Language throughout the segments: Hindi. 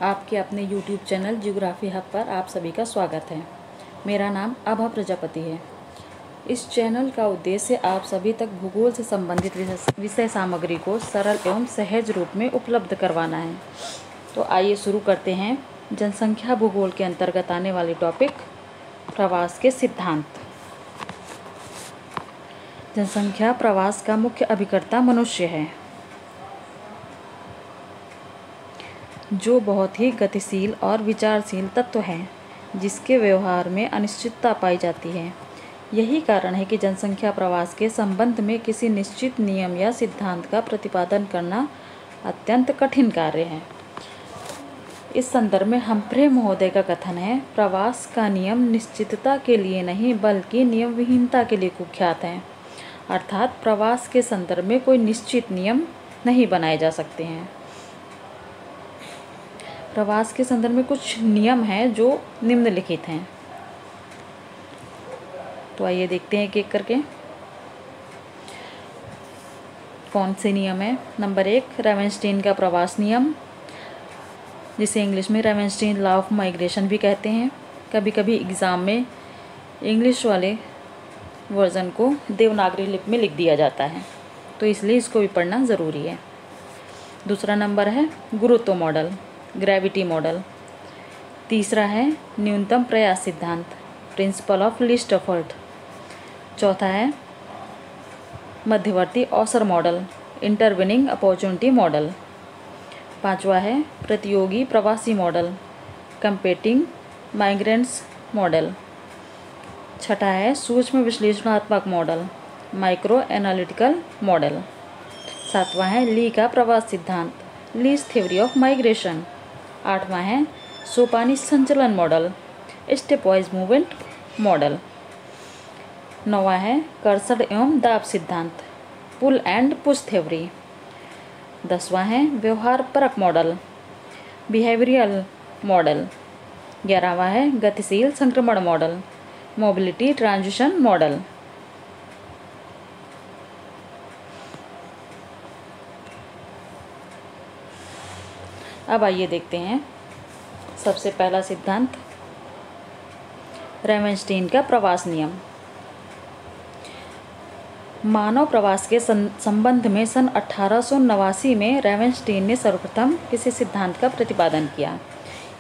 आपके अपने YouTube चैनल ज्योग्राफी हब पर आप सभी का स्वागत है। मेरा नाम आभा प्रजापति है। इस चैनल का उद्देश्य आप सभी तक भूगोल से संबंधित विषय सामग्री को सरल एवं सहज रूप में उपलब्ध करवाना है। तो आइए शुरू करते हैं। जनसंख्या भूगोल के अंतर्गत आने वाली टॉपिक प्रवास के सिद्धांत। जनसंख्या प्रवास का मुख्य अभिकर्ता मनुष्य है, जो बहुत ही गतिशील और विचारशील तत्व है, जिसके व्यवहार में अनिश्चितता पाई जाती है। यही कारण है कि जनसंख्या प्रवास के संबंध में किसी निश्चित नियम या सिद्धांत का प्रतिपादन करना अत्यंत कठिन कार्य है। इस संदर्भ में हम्फ्रे महोदय का कथन है, प्रवास का नियम निश्चितता के लिए नहीं बल्कि नियम विहीनता के लिए कुख्यात है। अर्थात प्रवास के संदर्भ में कोई निश्चित नियम नहीं बनाए जा सकते हैं। प्रवास के संदर्भ में कुछ नियम हैं जो निम्नलिखित हैं। तो आइए देखते हैं एक एक करके कौन से नियम है। नंबर 1, रेवेंस्टीन का प्रवास नियम, जिसे इंग्लिश में रेवेंस्टीन लॉ ऑफ माइग्रेशन भी कहते हैं। कभी कभी एग्ज़ाम में इंग्लिश वाले वर्ज़न को देवनागरी लिपि में लिख दिया जाता है, तो इसलिए इसको भी पढ़ना ज़रूरी है। दूसरा नंबर है गुरुत्व मॉडल, ग्रेविटी मॉडल। तीसरा है न्यूनतम प्रयास सिद्धांत, प्रिंसिपल ऑफ लीस्ट एफर्ट। चौथा है मध्यवर्ती अवसर मॉडल, इंटरवेनिंग अपॉर्चुनिटी मॉडल। पांचवा है प्रतियोगी प्रवासी मॉडल, कंपेटिंग माइग्रेंट्स मॉडल। छठा है सूक्ष्म विश्लेषणात्मक मॉडल, माइक्रो एनालिटिकल मॉडल। सातवां है ली का प्रवास सिद्धांत, लीज थ्योरी ऑफ माइग्रेशन। आठवां है सोपानी संचलन मॉडल, स्टेपवाइज मूवमेंट मॉडल। नौवां है कर्षण एवं दाब सिद्धांत, पुल एंड पुश थ्योरी। 10वां है व्यवहार परक मॉडल, बिहेवियरल मॉडल। 11वां है गतिशील संक्रमण मॉडल, मोबिलिटी ट्रांजिशन मॉडल। अब आइए देखते हैं सबसे पहला सिद्धांत, रेवेंस्टीन का प्रवास नियम। मानव प्रवास के संबंध में सन 1889 में रेवेंस्टीन ने सर्वप्रथम किसी सिद्धांत का प्रतिपादन किया।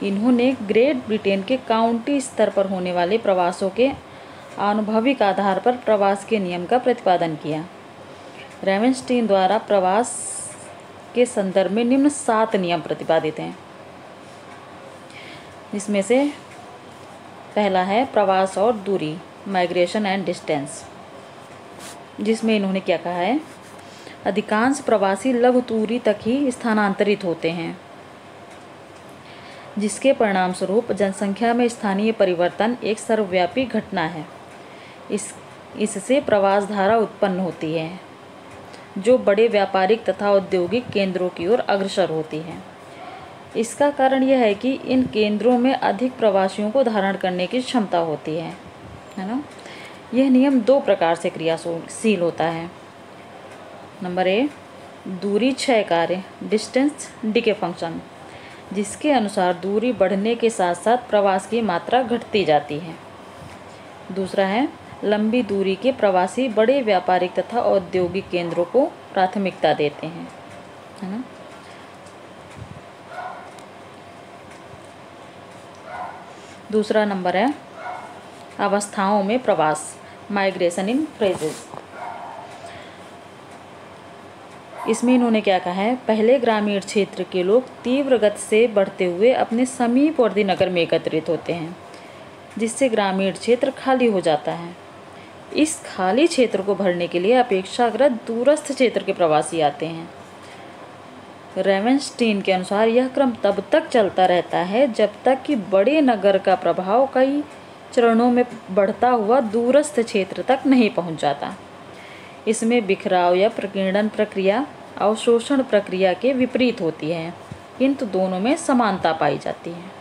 इन्होंने ग्रेट ब्रिटेन के काउंटी स्तर पर होने वाले प्रवासों के आनुभविक आधार पर प्रवास के नियम का प्रतिपादन किया। रेवेंस्टीन द्वारा प्रवास के संदर्भ में निम्न 7 नियम प्रतिपादित हैं, जिसमें से पहला है प्रवास और दूरी, माइग्रेशन एंड डिस्टेंस, जिसमें इन्होंने क्या कहा है, अधिकांश प्रवासी लघु दूरी तक ही स्थानांतरित होते हैं, जिसके परिणाम स्वरूप जनसंख्या में स्थानीय परिवर्तन एक सर्वव्यापी घटना है। इससे प्रवास धारा उत्पन्न होती है, जो बड़े व्यापारिक तथा औद्योगिक केंद्रों की ओर अग्रसर होती है। इसका कारण यह है कि इन केंद्रों में अधिक प्रवासियों को धारण करने की क्षमता होती है ना। यह नियम 2 प्रकार से क्रियाशील होता है। नंबर 1, दूरी क्षय कार्य, डिस्टेंस डिके फंक्शन, जिसके अनुसार दूरी बढ़ने के साथ साथ प्रवास की मात्रा घटती जाती है। दूसरा है लंबी दूरी के प्रवासी बड़े व्यापारिक तथा औद्योगिक केंद्रों को प्राथमिकता देते हैं, है ना। दूसरा नंबर है अवस्थाओं में प्रवास, माइग्रेशन इन फेजेस। इसमें इन्होंने क्या कहा है, पहले ग्रामीण क्षेत्र के लोग तीव्र गति से बढ़ते हुए अपने समीपवर्ती नगर में एकत्रित होते हैं, जिससे ग्रामीण क्षेत्र खाली हो जाता है। इस खाली क्षेत्र को भरने के लिए अपेक्षाकृत दूरस्थ क्षेत्र के प्रवासी आते हैं। रेवेंस्टीन के अनुसार यह क्रम तब तक चलता रहता है जब तक कि बड़े नगर का प्रभाव कई चरणों में बढ़ता हुआ दूरस्थ क्षेत्र तक नहीं पहुंच जाता। इसमें बिखराव या प्रकीर्णन प्रक्रिया अवशोषण प्रक्रिया के विपरीत होती है, किंतु दोनों में समानता पाई जाती है।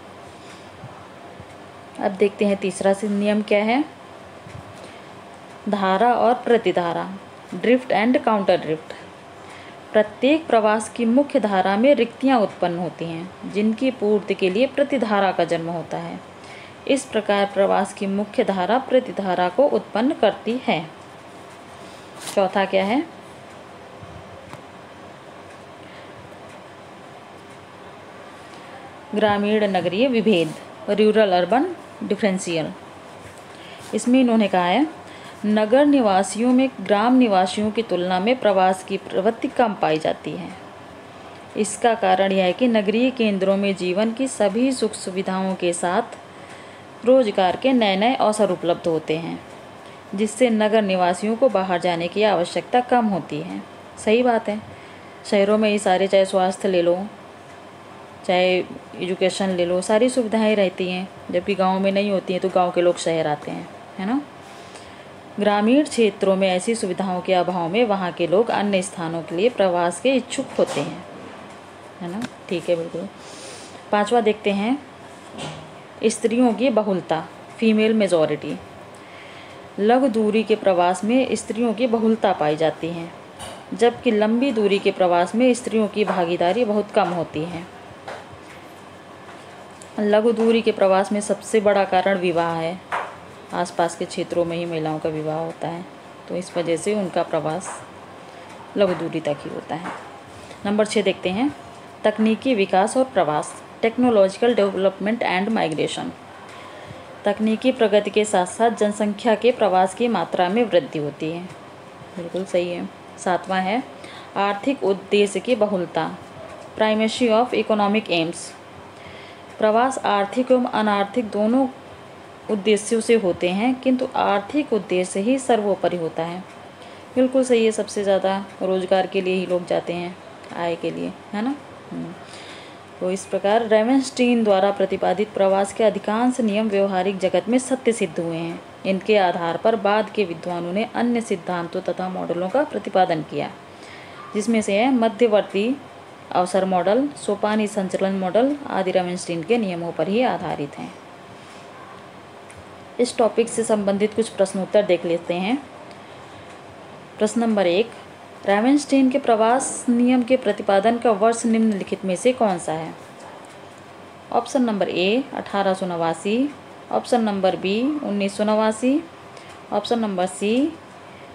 अब देखते हैं तीसरा नियम क्या है, धारा और प्रतिधारा, ड्रिफ्ट एंड काउंटर ड्रिफ्ट। प्रत्येक प्रवास की मुख्य धारा में रिक्तियाँ उत्पन्न होती हैं जिनकी पूर्ति के लिए प्रतिधारा का जन्म होता है। इस प्रकार प्रवास की मुख्य धारा प्रतिधारा को उत्पन्न करती है। चौथा क्या है? ग्रामीण नगरीय विभेद, रूरल अर्बन डिफरेंशियल। इसमें इन्होंने कहा है नगर निवासियों में ग्राम निवासियों की तुलना में प्रवास की प्रवृत्ति कम पाई जाती है। इसका कारण यह है कि नगरीय केंद्रों में जीवन की सभी सुख सुविधाओं के साथ रोजगार के नए नए अवसर उपलब्ध होते हैं, जिससे नगर निवासियों को बाहर जाने की आवश्यकता कम होती है। सही बात है। शहरों में ये सारे, चाहे स्वास्थ्य ले लो, चाहे एजुकेशन ले लो, सारी सुविधाएं रहती हैं, जबकि गांव में नहीं होती हैं, तो गांव के लोग शहर आते हैं, है ना। ग्रामीण क्षेत्रों में ऐसी सुविधाओं के अभाव में वहाँ के लोग अन्य स्थानों के लिए प्रवास के इच्छुक होते हैं, है ना। ठीक है, बिल्कुल। पांचवा देखते हैं, स्त्रियों की बहुलता, फीमेल मेजॉरिटी। लघु दूरी के प्रवास में स्त्रियों की बहुलता पाई जाती है, जबकि लंबी दूरी के प्रवास में स्त्रियों की भागीदारी बहुत कम होती है। लघु दूरी के प्रवास में सबसे बड़ा कारण विवाह है। आसपास के क्षेत्रों में ही महिलाओं का विवाह होता है, तो इस वजह से उनका प्रवास लघु दूरी तक ही होता है। नंबर 6 देखते हैं, तकनीकी विकास और प्रवास, टेक्नोलॉजिकल डेवलपमेंट एंड माइग्रेशन। तकनीकी प्रगति के साथ साथ जनसंख्या के प्रवास की मात्रा में वृद्धि होती है। बिल्कुल सही है। 7वां है, आर्थिक उद्देश्य की बहुलता, प्राइमेसी ऑफ इकोनॉमिक एम्स। प्रवास आर्थिक एवं अनार्थिक दोनों उद्देश्यों से होते हैं, किंतु आर्थिक उद्देश्य ही सर्वोपरि होता है। बिल्कुल सही है। सबसे ज़्यादा रोजगार के लिए ही लोग जाते हैं, आय के लिए, है ना। तो इस प्रकार रेवेंस्टीन द्वारा प्रतिपादित प्रवास के अधिकांश नियम व्यवहारिक जगत में सत्य सिद्ध हुए हैं। इनके आधार पर बाद के विद्वानों ने अन्य सिद्धांतों तथा मॉडलों का प्रतिपादन किया, जिसमें से है मध्यवर्ती अवसर मॉडल, सोपानी संचलन मॉडल आदि रेवेंस्टीन के नियमों पर ही आधारित हैं। इस टॉपिक से संबंधित कुछ प्रश्नोत्तर देख लेते हैं। प्रश्न नंबर 1, रेवेंस्टीन के प्रवास नियम के प्रतिपादन का वर्ष निम्नलिखित में से कौन सा है? Option number A 1889, option number B 1989, option number C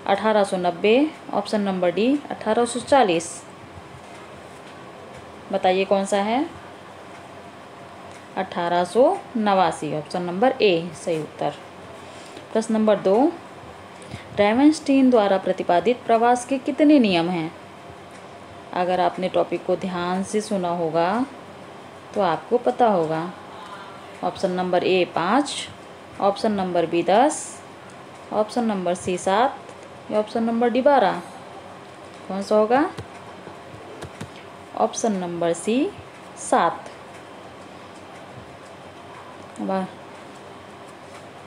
1890, option number D 1840। बताइए कौन सा है? 1889, ऑप्शन नंबर ए सही उत्तर। प्रश्न नंबर 2, रेवेंस्टीन द्वारा प्रतिपादित प्रवास के कितने नियम हैं? अगर आपने टॉपिक को ध्यान से सुना होगा तो आपको पता होगा। Option number A 5, option number B 10, option number C 7 या ऑप्शन नंबर डी 12। कौन सा होगा? Option number C 7।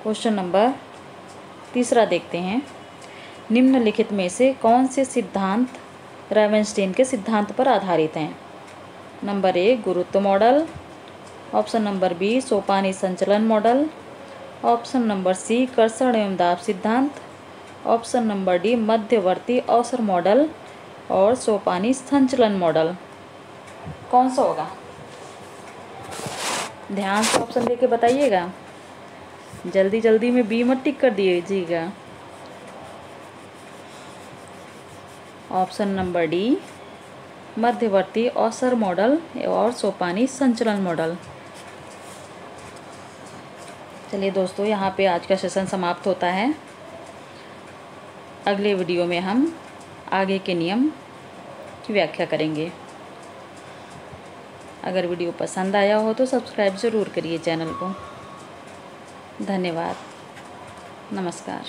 Question number 3 देखते हैं, निम्नलिखित में से कौन से सिद्धांत रेवेंस्टीन के सिद्धांत पर आधारित हैं? नंबर 1 गुरुत्व मॉडल, ऑप्शन नंबर बी सोपानी संचलन मॉडल, ऑप्शन नंबर सी कर्षण एवं दाब सिद्धांत, ऑप्शन नंबर डी मध्यवर्ती अवसर मॉडल और सोपानी संचलन मॉडल। कौन सा होगा? ध्यान से ऑप्शन देके बताइएगा, जल्दी जल्दी में बी मत टिक कर दीजिएगा। ऑप्शन नंबर डी मध्यवर्ती अवसर मॉडल और सोपानी संचलन मॉडल। चलिए दोस्तों, यहाँ पे आज का सेशन समाप्त होता है। अगले वीडियो में हम आगे के नियम की व्याख्या करेंगे। अगर वीडियो पसंद आया हो तो सब्सक्राइब ज़रूर करिए चैनल को। धन्यवाद। नमस्कार।